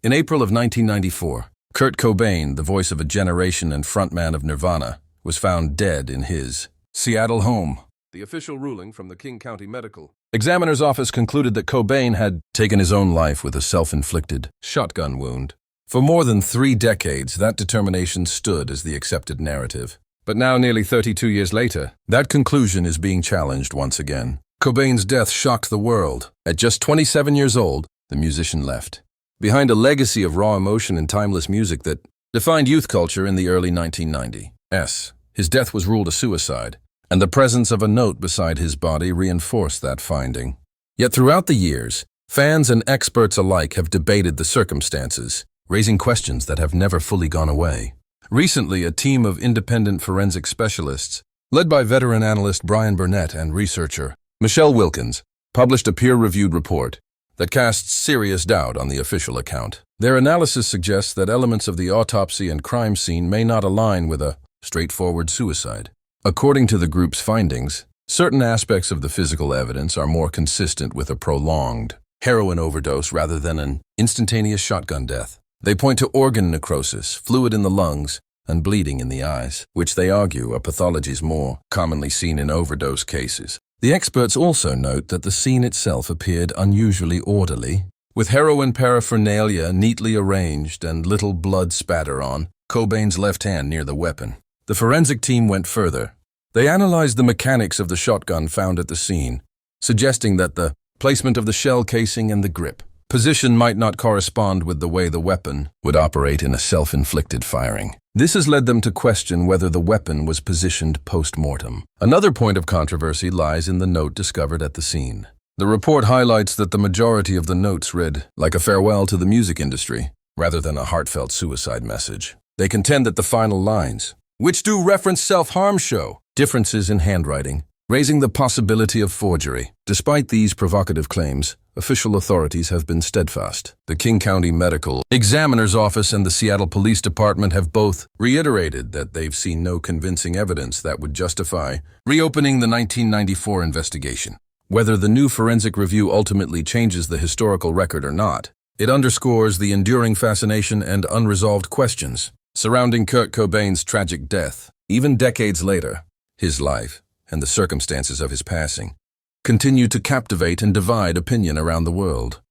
In April of 1994, Kurt Cobain, the voice of a generation and frontman of Nirvana, was found dead in his Seattle home. The official ruling from the King County Medical Examiner's Office concluded that Cobain had taken his own life with a self-inflicted shotgun wound. For more than 3 decades, that determination stood as the accepted narrative. But now, nearly 32 years later, that conclusion is being challenged once again. Cobain's death shocked the world. At just 27 years old, the musician left behind a legacy of raw emotion and timeless music that defined youth culture in the early 1990s. His death was ruled a suicide, and the presence of a note beside his body reinforced that finding. Yet throughout the years, fans and experts alike have debated the circumstances, raising questions that have never fully gone away. Recently, a team of independent forensic specialists, led by veteran analyst Brian Burnett and researcher Michelle Wilkins, published a peer-reviewed report that casts serious doubt on the official account. Their analysis suggests that elements of the autopsy and crime scene may not align with a straightforward suicide. According to the group's findings, certain aspects of the physical evidence are more consistent with a prolonged heroin overdose rather than an instantaneous shotgun death. They point to organ necrosis, fluid in the lungs, and bleeding in the eyes, which they argue are pathologies more commonly seen in overdose cases. The experts also note that the scene itself appeared unusually orderly, with heroin paraphernalia neatly arranged and little blood spatter on Cobain's left hand near the weapon. The forensic team went further. They analyzed the mechanics of the shotgun found at the scene, suggesting that the placement of the shell casing and the grip position might not correspond with the way the weapon would operate in a self-inflicted firing. This has led them to question whether the weapon was positioned post-mortem. Another point of controversy lies in the note discovered at the scene. The report highlights that the majority of the notes read like a farewell to the music industry, rather than a heartfelt suicide message. They contend that the final lines, which do reference self-harm, show differences in handwriting, raising the possibility of forgery. Despite these provocative claims, official authorities have been steadfast. The King County Medical Examiner's Office and the Seattle Police Department have both reiterated that they've seen no convincing evidence that would justify reopening the 1994 investigation. Whether the new forensic review ultimately changes the historical record or not, it underscores the enduring fascination and unresolved questions surrounding Kurt Cobain's tragic death. Even decades later, his life and the circumstances of his passing continue to captivate and divide opinion around the world.